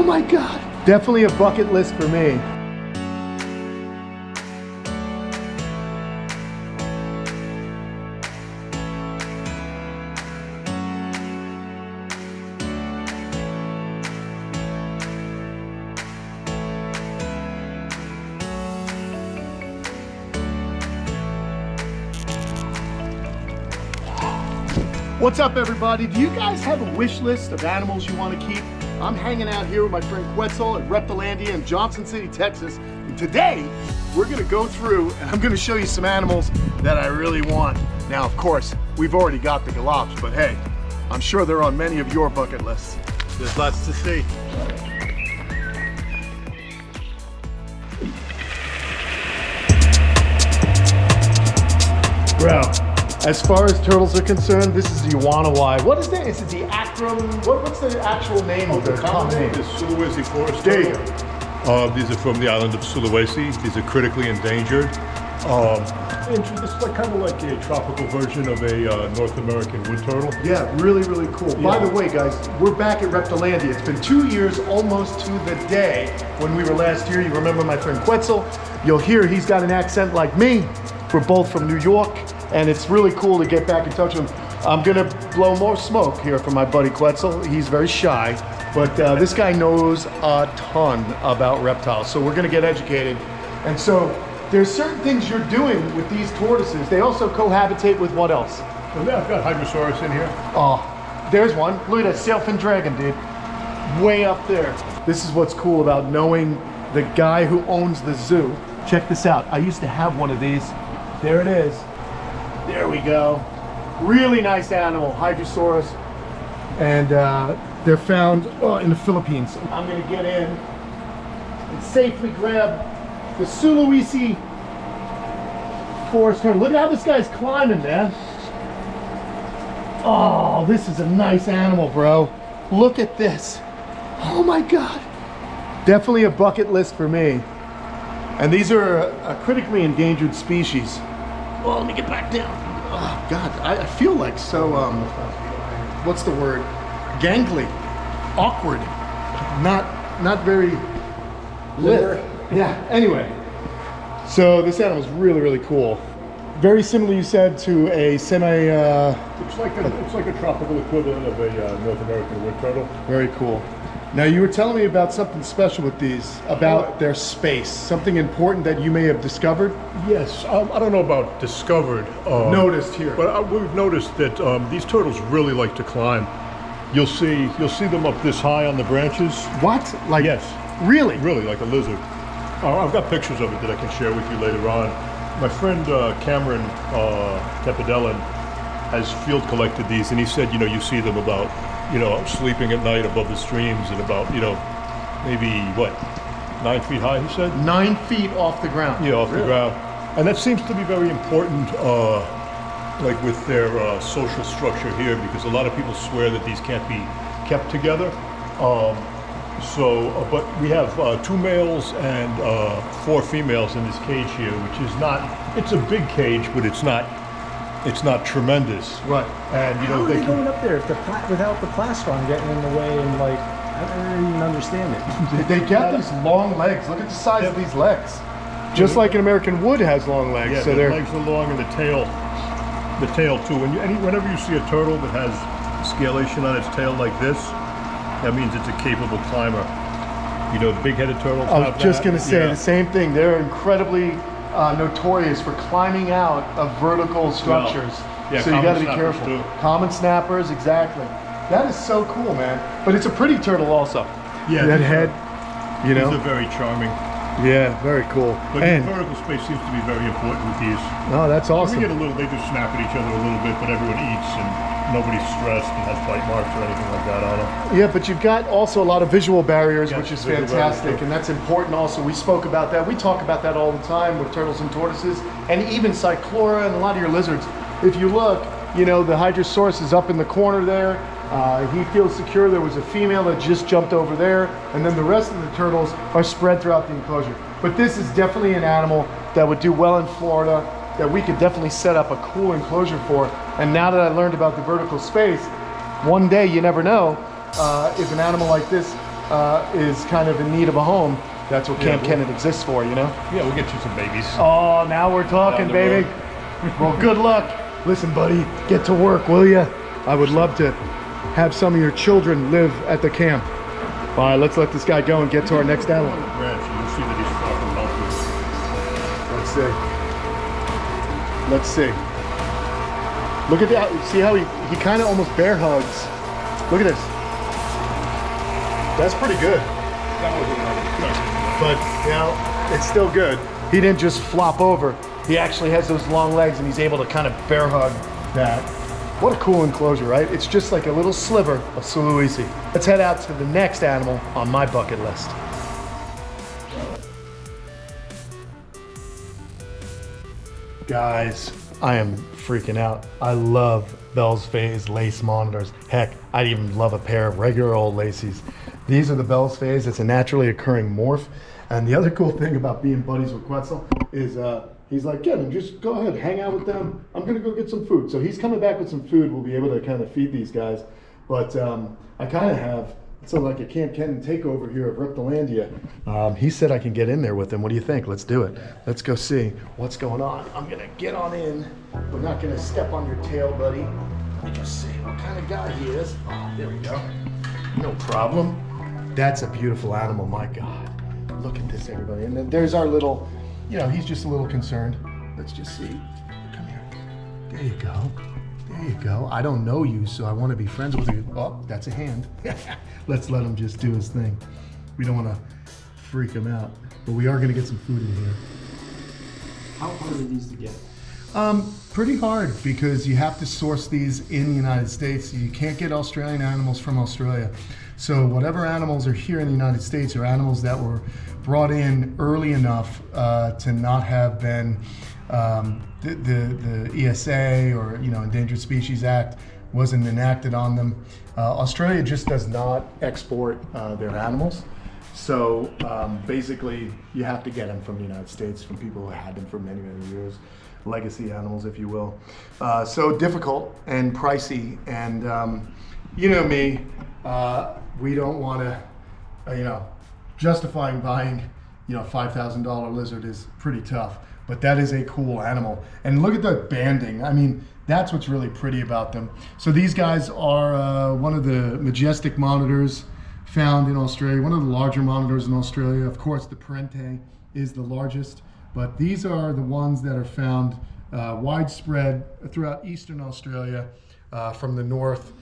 Oh my God. Definitely a bucket list for me. What's up, everybody? Do you guys have a wish list of animals you want to keep? I'm hanging out here with my friend Quetzal at Reptalandia in Johnson City, Texas. And today, we're gonna go through and I'm gonna show you some animals that I really want. Now, of course, we've already got the galops, but hey, I'm sure they're on many of your bucket lists. There's lots to see. Bro. As far as turtles are concerned, this is the Iwanawai. What is that? Is it the acrum? What's the actual name of the common name? The Sulawesi forest There you turtle. These are from the island of Sulawesi. These are critically endangered. It's like kind of like a tropical version of a North American wood turtle. Yeah, really, really cool. Yeah. By the way, guys, we're back at Reptalandia. It's been 2 years almost to the day when we were last here. You remember my friend Quetzal? You'll hear he's got an accent like me. We're both from New York. And it's really cool to get back in touch with him. I'm gonna blow more smoke here from my buddy Quetzal. He's very shy, but this guy knows a ton about reptiles. So we're gonna get educated. And so there's certain things you're doing with these tortoises. They also cohabitate with what else? Well, I've got Hydrosaurus in here. Oh, there's one. Look at that sailfin dragon, dude. Way up there. This is what's cool about knowing the guy who owns the zoo. Check this out. I used to have one of these. There it is. There we go. Really nice animal, Hydrosaurus. And they're found in the Philippines. I'm gonna get in and safely grab the Sulawesi forest turtle. Look at how this guy's climbing, man. Oh, this is a nice animal, bro. Look at this. Oh my God. Definitely a bucket list for me. And these are a critically endangered species. Oh, let me get back down. Oh, God, I feel like so, what's the word? Gangly, awkward, not very lit. Yeah, anyway. So this animal's really, really cool. Very similar, you said, to a It's like a tropical equivalent of a North American wood turtle. Very cool. Now, you were telling me about something special with these, about their space, something important that you may have discovered? Yes, I don't know about discovered. Noticed here. But we've noticed that these turtles really like to climb. You'll see them up this high on the branches. What? Like, yes. Really? Really, like a lizard. I've got pictures of it that I can share with you later on. My friend Cameron has field collected these, and he said, you see them about, sleeping at night above the streams and about, maybe, what, 9 feet high, he said? 9 feet off the ground. Yeah, off Really? the ground. And that seems to be very important, like with their social structure here, because a lot of people swear that these can't be kept together. But we have 2 males and 4 females in this cage here, which is it's a big cage, but it's not tremendous. Right. And how are they going up there if without the plastron getting in the way and I don't even understand it. They got these long legs. Look at the size of these legs. Just like an American wood has long legs. Yeah, so the legs are long and the tail too. Whenever you see a turtle that has scalation on its tail like this, that means it's a capable climber. The big-headed turtles I have was just that. going to say the same thing. They're incredibly notorious for climbing out of vertical structures. Yeah, so you got to be common careful. snappers, too. Common snappers, exactly. That is so cool, man. But it's a pretty turtle also. Yeah, that head, These are very charming. Yeah, very cool. But the vertical space seems to be very important with these. Oh, that's awesome. They just snap at each other a little bit, but everyone eats and nobody's stressed and has bite marks or anything like that on them. Yeah, but you've got also a lot of visual barriers, Yes, which is visual fantastic, barriers, and that's important also. We spoke about that. We talk about that all the time with turtles and tortoises, and even cyclora and a lot of your lizards. If you look, the Hydrosaurus is up in the corner there. He feels secure. There was a female that just jumped over there, and then the rest of the turtles are spread throughout the enclosure. But this is definitely an animal that would do well in Florida, that we could definitely set up a cool enclosure for. And now that I learned about the vertical space, one day, you never know, if an animal like this is kind of in need of a home, that's what Kamp Kenan exists for, you know? Yeah, we'll get you some babies. Oh, now we're talking, Down the baby. Well, good luck. Listen, buddy, get to work, will ya? I would love to have some of your children live at the camp. All right, let's let this guy go and get to our next animal. Ranch, you'll see that he's far from healthy. Let's see. Look at that. See how he kind of almost bear hugs. Look at this. That's pretty good. But, you know, it's still good. He didn't just flop over. He actually has those long legs and he's able to kind of bear hug that. What a cool enclosure, right? It's just like a little sliver of Sulawesi. Let's head out to the next animal on my bucket list. Guys, I am freaking out. I love Bell's Phase lace monitors. Heck, I'd even love a pair of regular old laces. These are the Bell's Phase. It's a naturally occurring morph. And the other cool thing about being buddies with Quetzal is he's like, Kevin, just go ahead, hang out with them. I'm gonna go get some food. So he's coming back with some food. We'll be able to kind of feed these guys. But I kind of have, so like a Kamp Kenan takeover here of Reptalandia. He said I can get in there with him. What do you think? Let's do it. Let's go see what's going on. I'm gonna get on in. We're not gonna step on your tail, buddy. Let me just see what kind of guy he is. Oh, there we go. No problem. That's a beautiful animal, my God. Look at this, everybody. And then there's our little, you know, he's just a little concerned. Let's just see. Come here. There you go. There you go. I don't know you, so I want to be friends with you. Oh, that's a hand. Let's let him just do his thing. We don't want to freak him out, but we are going to get some food in here. How hard are these to get? Pretty hard because you have to source these in the United States. You can't get Australian animals from Australia. So whatever animals are here in the United States are animals that were brought in early enough to not have been the ESA or Endangered Species Act wasn't enacted on them. Australia just does not export their animals. So basically you have to get them from the United States, from people who had them for many, many years. Legacy animals, if you will. So difficult and pricey, and you know me, we don't want to, justifying buying, $5,000 lizard is pretty tough, but that is a cool animal. And look at the banding. I mean, that's what's really pretty about them. So these guys are one of the majestic monitors found in Australia, one of the larger monitors in Australia. Of course, the Parente is the largest. But these are the ones that are found widespread throughout eastern Australia, from the north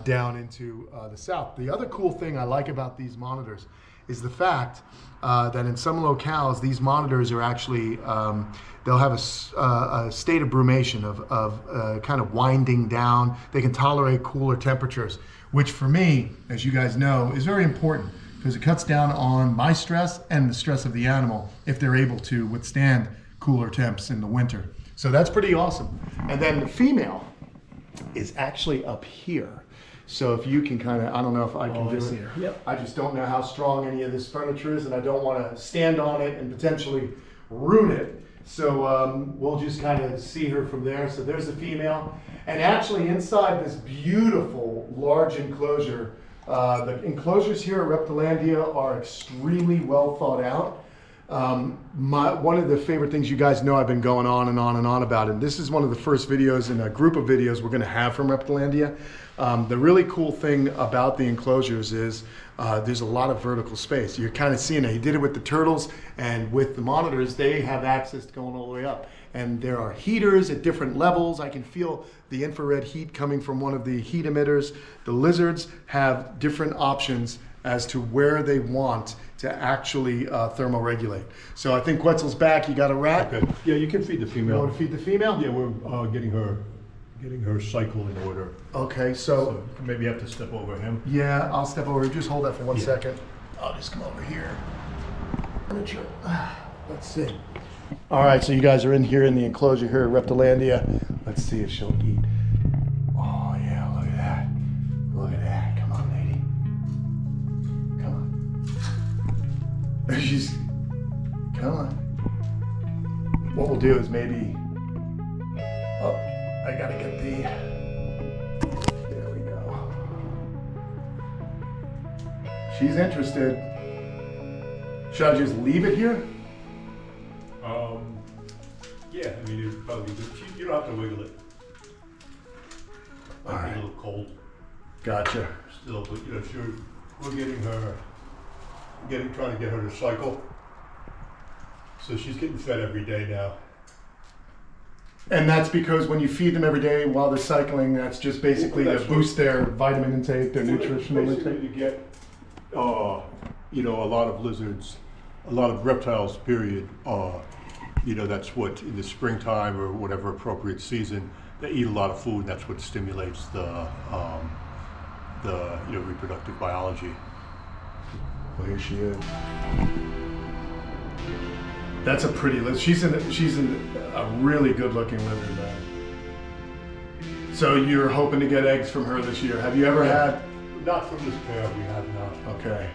down into the south. The other cool thing I like about these monitors is the fact that in some locales, these monitors are actually, they'll have a state of brumation, of kind of winding down. They can tolerate cooler temperatures, which for me, as you guys know, is very important, because it cuts down on my stress and the stress of the animal if they're able to withstand cooler temps in the winter. So that's pretty awesome. And then the female is actually up here. So if you can kind of, I don't know if I can do it. Yep. I just don't know how strong any of this furniture is, and I don't want to stand on it and potentially ruin it. So we'll just kind of see her from there. So there's the female. And actually inside this beautiful large enclosure, the enclosures here at Reptalandia are extremely well thought out. One of the favorite things, you guys know I've been going on and on and on about, and this is one of the first videos in a group of videos we're going to have from Reptalandia. The really cool thing about the enclosures is there's a lot of vertical space. You're kind of seeing it. He did it with the turtles, and with the monitors, they have access to going all the way up. And there are heaters at different levels. I can feel the infrared heat coming from one of the heat emitters. The lizards have different options as to where they want to actually thermoregulate. So I think Quetzal's back. You got a rat? Okay. Yeah, you can feed the female. You want to feed the female? Yeah, we're getting her cycle in order. Okay, So maybe you have to step over him. yeah, I'll step over. Just hold that for 1 second. I'll just come over here. Furniture. Let's see. All right, so you guys are in here in the enclosure here at Reptalandia. Let's see if she'll eat. Oh yeah, look at that. Look at that. Come on, lady. Come on. She's, come on. What we'll do is maybe, oh, I gotta get the, there we go. She's interested. Should I just leave it here? Yeah, I mean, it'd probably be good. You don't have to wiggle it. Might be a little cold Gotcha. still, but you know, we're getting her, trying to get her to cycle. So she's getting fed every day now. And that's because when you feed them every day while they're cycling, that's just basically to boost their vitamin intake, their nutritional Basically intake. to get, you know, a lot of lizards, a lot of reptiles, period. You know, that's what, in the springtime or whatever appropriate season, they eat a lot of food, and that's what stimulates the you know, reproductive biology. Well, here she is. That's a pretty lizard. She's a really good-looking lizard, man. So you're hoping to get eggs from her this year. Have you ever had? Not from this pair, we have not. Okay.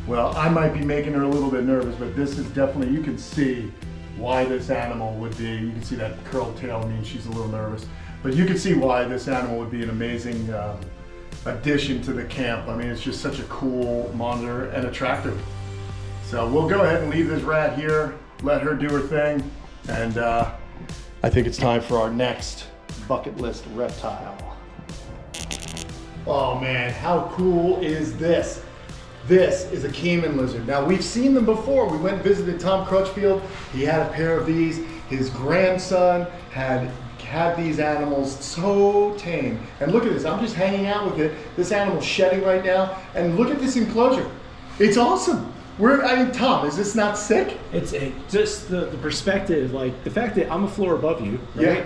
Well, I might be making her a little bit nervous, but this is definitely, you can see why this animal would be, you can see that curled tail means she's a little nervous, but you can see why this animal would be an amazing addition to the camp. I mean, it's just such a cool monitor and attractive. So we'll go ahead and leave this rat here, let her do her thing, and I think it's time for our next bucket list reptile. Oh man, how cool is this? This is a Caiman lizard. Now we've seen them before. We went and visited Tom Crutchfield. He had a pair of these. His grandson had these animals so tame. And look at this, I'm just hanging out with it. This animal's shedding right now. And look at this enclosure. It's awesome. I mean, Tom, is this not sick? It's just the perspective, like the fact that I'm a floor above you, right? Yeah.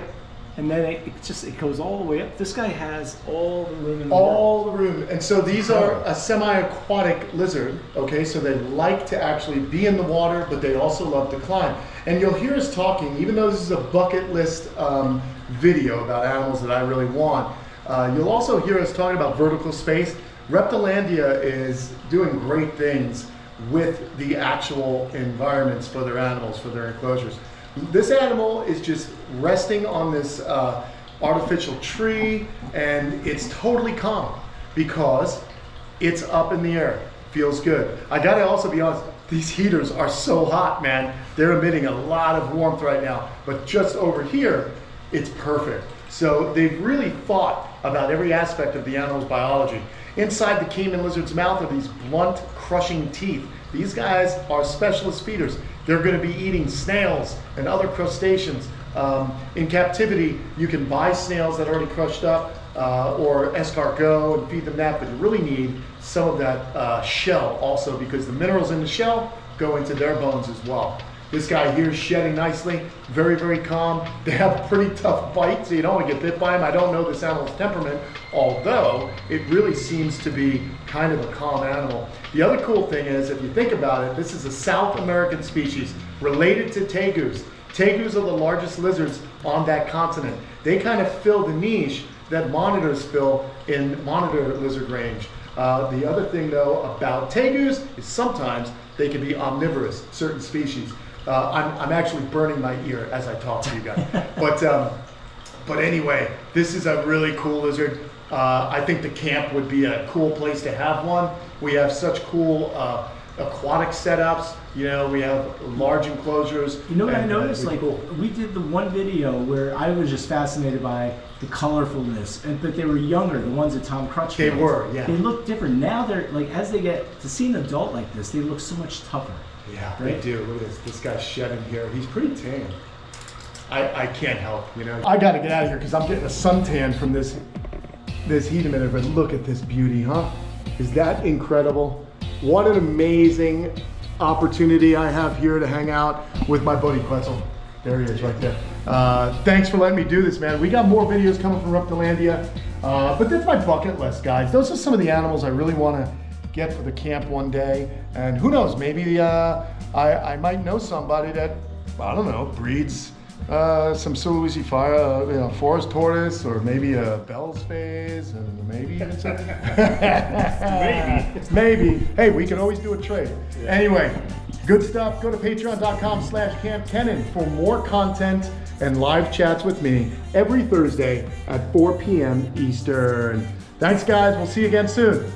And then it goes all the way up. This guy has all the room in the All world. the room. And so these are a semi-aquatic lizard, okay? So they like to actually be in the water, but they also love to climb. And you'll hear us talking, even though this is a bucket list video about animals that I really want, you'll also hear us talking about vertical space. Reptalandia is doing great things with the actual environments for their animals, for their enclosures. This animal is just resting on this artificial tree, and it's totally calm because it's up in the air. Feels good. I gotta also be honest, these heaters are so hot, man. They're emitting a lot of warmth right now, but just over here, it's perfect. So they've really thought about every aspect of the animal's biology. Inside the Caiman lizard's mouth are these blunt, crushing teeth. These guys are specialist feeders. They're going to be eating snails and other crustaceans. In captivity, you can buy snails that are already crushed up or escargot and feed them that, but you really need some of that shell also, because the minerals in the shell go into their bones as well. This guy here is shedding nicely, very, very calm. They have a pretty tough bite, so you don't want to get bit by them. I don't know this animal's temperament, although it really seems to be kind of a calm animal. The other cool thing is, if you think about it, this is a South American species related to tegus. Tegus are the largest lizards on that continent. They kind of fill the niche that monitors fill in monitor lizard range. The other thing though about tegus is sometimes they can be omnivorous, certain species. I'm actually burning my ear as I talk to you guys. But anyway, this is a really cool lizard. I think the camp would be a cool place to have one. We have such cool aquatic setups. You know, we have large enclosures. You know what I noticed? Like, we did the one video where I was just fascinated by the colorfulness, but they were younger, the ones at Tom Crutchfield. They were, yeah. They look different. Now they're, like, as they get to see an adult like this, they look so much tougher. Yeah, right? they do. Look at this. This guy's shedding here. He's pretty tame. I can't help, you know. I got to get out of here because I'm getting a suntan from this heat emitter. But look at this beauty, huh? Is that incredible? What an amazing opportunity I have here to hang out with my buddy Quetzal. There he is right there. Thanks for letting me do this, man. We got more videos coming from Reptalandia. But that's my bucket list, guys. Those are some of the animals I really want to get for the camp one day. And who knows, maybe I might know somebody that, I don't know, breeds some Sulawesi forest tortoise, or maybe a Bell's phase, and maybe it's maybe. Hey, we can always do a trade. Yeah. Anyway, good stuff. Go to patreon.com/Kamp Kenan for more content and live chats with me every Thursday at 4 p.m. Eastern. Thanks, guys. We'll see you again soon.